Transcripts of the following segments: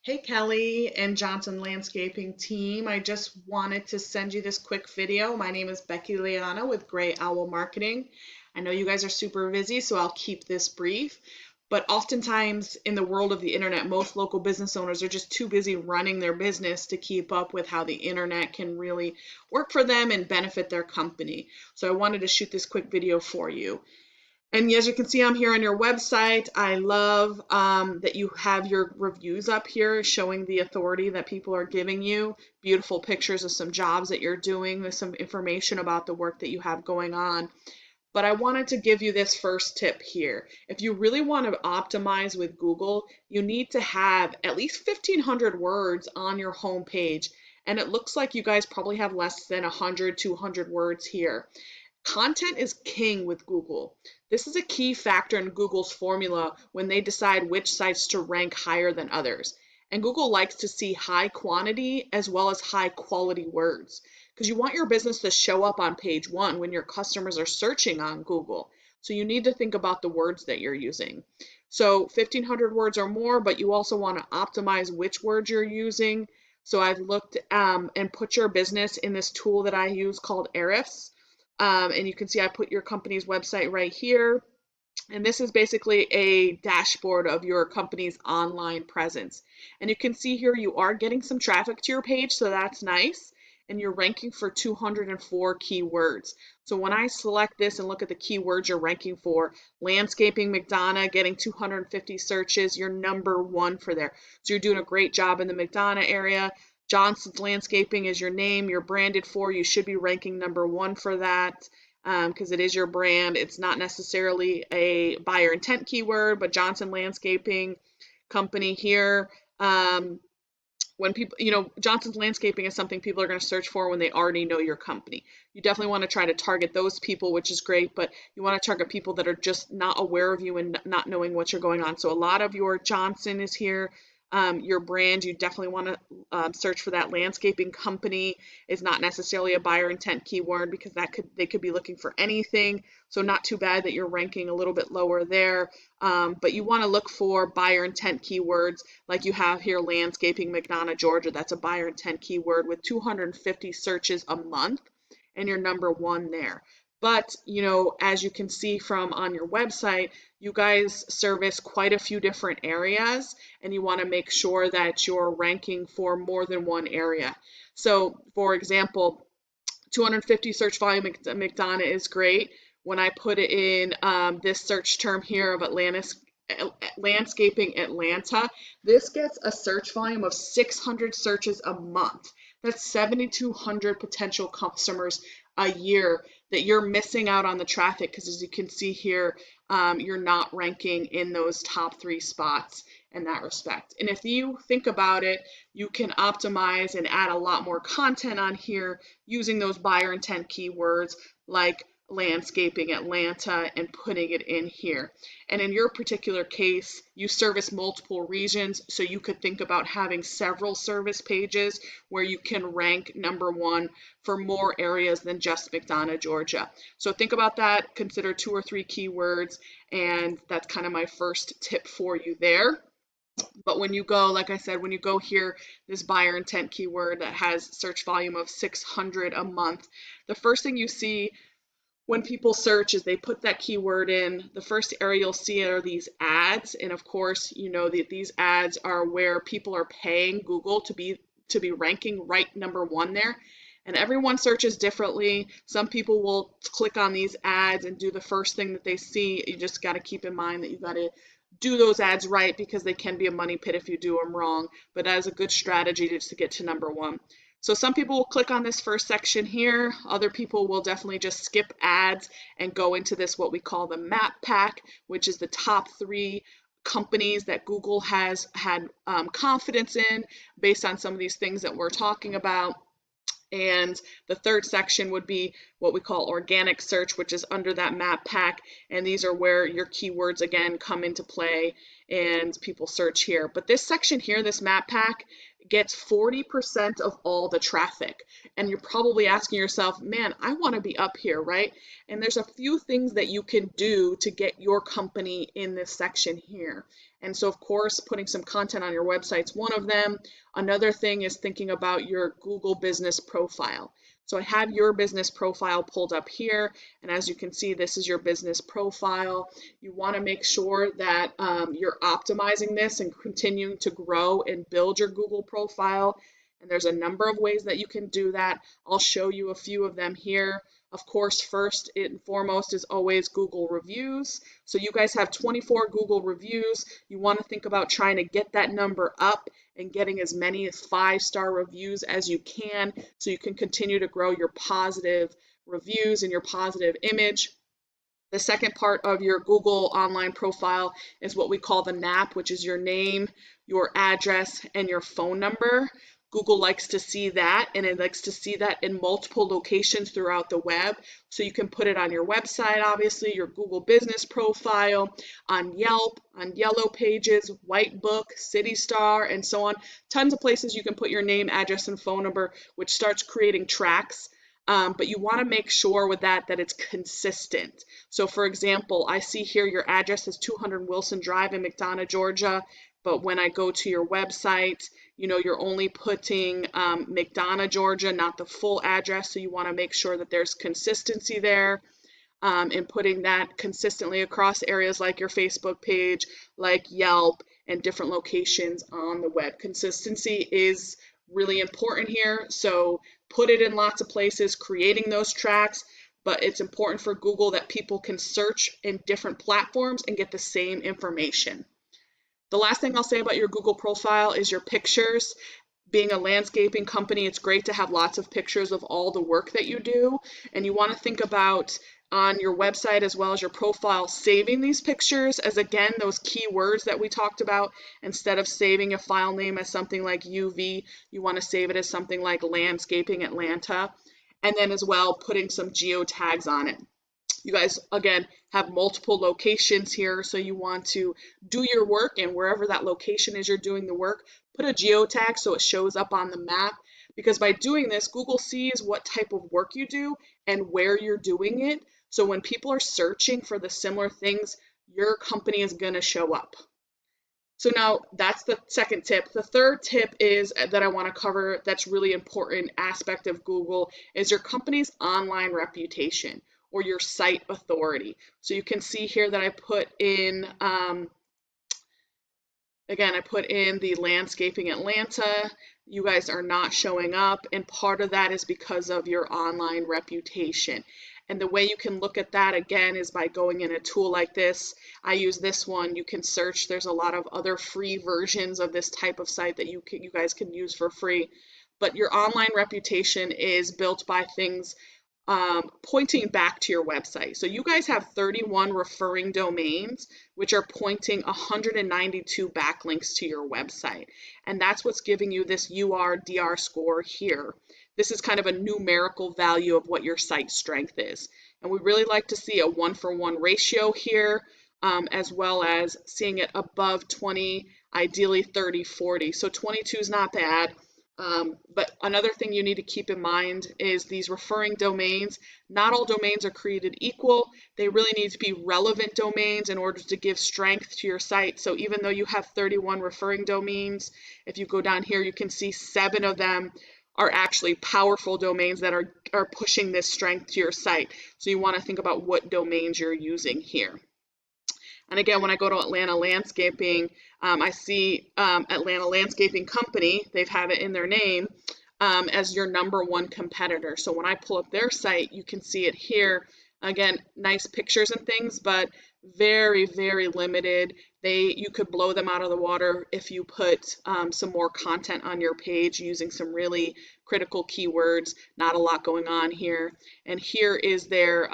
Hey Kelly and Johnson Landscaping team. I just wanted to send you this quick video. My name is Becky Liana with Gray Owl Marketing. I know you guys are super busy, so I'll keep this brief. But oftentimes in the world of the internet, most local business owners are just too busy running their business to keep up with how the internet can really work for them and benefit their company. So I wanted to shoot this quick video for you. And as you can see, I'm here on your website. I love that you have your reviews up here showing the authority that people are giving you. Beautiful pictures of some jobs that you're doing with some information about the work that you have going on. But I wanted to give you this first tip here. If you really want to optimize with Google, you need to have at least 1,500 words on your home page. And it looks like you guys probably have less than 100, 200 words here. Content is king with Google. This is a key factor in Google's formula when they decide which sites to rank higher than others. And Google likes to see high quantity as well as high quality words because you want your business to show up on page one when your customers are searching on Google. So you need to think about the words that you're using. So 1,500 words or more, but you also want to optimize which words you're using. So I've looked and put your business in this tool that I use called Ahrefs. And you can see I put your company's website right here. And this is basically a dashboard of your company's online presence. And you can see here you are getting some traffic to your page, so that's nice. And you're ranking for 204 keywords. So when I select this and look at the keywords you're ranking for, landscaping McDonough getting 250 searches, you're number one for there. So you're doing a great job in the McDonough area. Johnson's Landscaping is your name, you're branded for, you should be ranking number one for that because it is your brand. It's not necessarily a buyer intent keyword, but Johnson Landscaping company here. When people, Johnson's Landscaping is something people are going to search for when they already know your company. You definitely want to try to target those people, which is great, but you want to target people that are just not aware of you and not knowing what you're going on. So a lot of your Johnson is here. Your brand, you definitely want to search for that. Landscaping company is not necessarily a buyer intent keyword because they could be looking for anything. So not too bad that you're ranking a little bit lower there. But you want to look for buyer intent keywords like you have here, landscaping McDonough, Georgia. That's a buyer intent keyword with 250 searches a month, and you're number one there. But, as you can see from on your website, you guys service quite a few different areas, and you want to make sure that you're ranking for more than one area. So, for example, 250 search volume McDonough is great. When I put it in this search term here of landscaping Atlanta, this gets a search volume of 600 searches a month. That's 7,200 potential customers a year that you're missing out on the traffic because, as you can see here, you're not ranking in those top three spots in that respect. And if you think about it, you can optimize and add a lot more content on here using those buyer intent keywords like landscaping Atlanta and putting it in here. And in your particular case, you service multiple regions, so you could think about having several service pages where you can rank number one for more areas than just McDonough, Georgia. So think about that, consider 2 or 3 keywords, and that's kind of my first tip for you there. But when you go, like I said, when you go here, this buyer intent keyword that has search volume of 600 a month, the first thing you see when people search is they put that keyword in. The first area you'll see are these ads, and of course, you know that these ads are where people are paying Google to be ranking right number one there. And everyone searches differently. Some people will click on these ads and do the first thing that they see. You just got to keep in mind that you got to do those ads right because they can be a money pit if you do them wrong. But that is a good strategy just to get to number one. So some people will click on this first section here. Other people will definitely just skip ads and go into this, what we call the map pack, which is the top 3 companies that Google has had confidence in based on some of these things that we're talking about. And the third section would be what we call organic search, which is under that map pack. And these are where your keywords, again, come into play and people search here. But this section here, this map pack, gets 40% of all the traffic. And you're probably asking yourself, man, I want to be up here, right? And there's a few things that you can do to get your company in this section here. And so, of course, putting some content on your website's one of them. Another thing is thinking about your Google business profile. So I have your business profile pulled up here, and as you can see, this is your business profile. You want to make sure that you're optimizing this and continuing to grow and build your Google profile. And there's a number of ways that you can do that. I'll show you a few of them here. Of course, first and foremost is always Google reviews. So you guys have 24 Google reviews. You want to think about trying to get that number up and getting as many as 5-star reviews as you can so you can continue to grow your positive reviews and your positive image. The second part of your Google online profile is what we call the NAP, which is your name, your address, and your phone number. Google likes to see that, and it likes to see that in multiple locations throughout the web. So you can put it on your website, obviously, your Google business profile, on Yelp, on Yellow Pages, Whitebook, City Star, and so on. Tons of places you can put your name, address, and phone number, which starts creating tracks. But you want to make sure with that it's consistent. So for example, I see here your address is 200 Wilson Drive in McDonough, Georgia. But when I go to your website, you're only putting McDonough, Georgia, not the full address. So you want to make sure that there's consistency there. And putting that consistently across areas like your Facebook page, like Yelp, and different locations on the web. Consistency is really important here. So put it in lots of places, creating those tracks, but it's important for Google that people can search in different platforms and get the same information. The last thing I'll say about your Google profile is your pictures. Being a landscaping company, it's great to have lots of pictures of all the work that you do, and you want to think about on your website as well as your profile saving these pictures as, again, those keywords that we talked about. Instead of saving a file name as something like UV, you want to save it as something like Landscaping Atlanta, and then as well putting some geo tags on it. You guys, again, have multiple locations here, so you want to do your work, and wherever that location is you're doing the work, put a geotag so it shows up on the map, because by doing this, Google sees what type of work you do and where you're doing it. So when people are searching for the similar things, your company is going to show up. So now that's the second tip. The third tip is that I want to cover that's really important aspect of Google is your company's online reputation or your site authority. So you can see here that I put in, again, I put in the Landscaping Atlanta. You guys are not showing up, and part of that is because of your online reputation. And the way you can look at that, again, is by going in a tool like this. I use this one. You can search. There's a lot of other free versions of this type of site that you guys can use for free. But your online reputation is built by things pointing back to your website. So you guys have 31 referring domains, which are pointing 192 backlinks to your website. And that's what's giving you this URDR score here. This is kind of a numerical value of what your site strength is. And we really like to see a 1-for-1 ratio here, as well as seeing it above 20, ideally 30, 40. So 22 is not bad. But another thing you need to keep in mind is these referring domains. Not all domains are created equal. They really need to be relevant domains in order to give strength to your site. So even though you have 31 referring domains, if you go down here, you can see 7 of them are actually powerful domains that are pushing this strength to your site. So you want to think about what domains you're using here. And again, when I go to Atlanta Landscaping, I see Atlanta Landscaping Company, they have it in their name, as your #1 competitor. So when I pull up their site, you can see it here. Again, nice pictures and things, but very, very limited. You could blow them out of the water if you put some more content on your page using some really critical keywords. Not a lot going on here. And here is their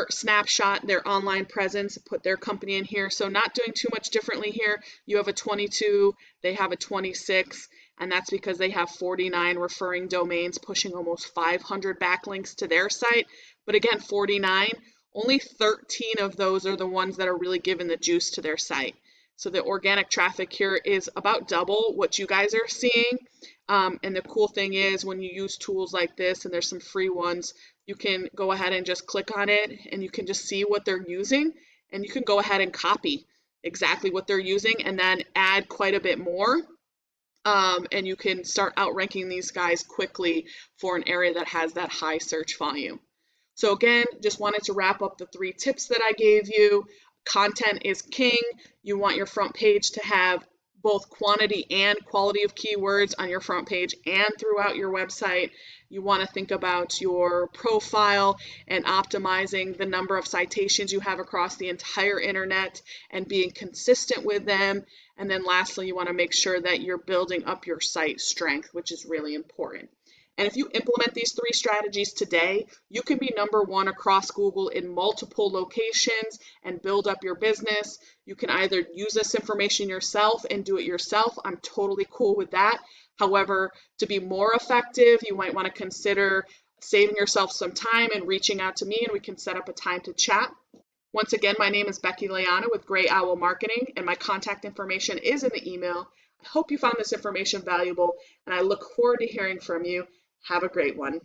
snapshot, their online presence, put their company in here. So not doing too much differently here. You have a 22, they have a 26, and that's because they have 49 referring domains pushing almost 500 backlinks to their site. But again, 49, only 13 of those are the ones that are really giving the juice to their site. So the organic traffic here is about double what you guys are seeing. And the cool thing is when you use tools like this, and there's some free ones, you can go ahead and just click on it and you can just see what they're using, and you can go ahead and copy exactly what they're using and then add quite a bit more. And you can start outranking these guys quickly for an area that has that high search volume. So again, just wanted to wrap up the 3 tips that I gave you. Content is king. You want your front page to have both quantity and quality of keywords on your front page and throughout your website. You want to think about your profile and optimizing the number of citations you have across the entire internet and being consistent with them. And then lastly, you want to make sure that you're building up your site strength, which is really important. And if you implement these 3 strategies today, you can be #1 across Google in multiple locations and build up your business. You can either use this information yourself and do it yourself. I'm totally cool with that. However, to be more effective, you might want to consider saving yourself some time and reaching out to me, and we can set up a time to chat. Once again, my name is Becky Leana with Gray Owl Marketing, and my contact information is in the email. I hope you found this information valuable, and I look forward to hearing from you. Have a great one.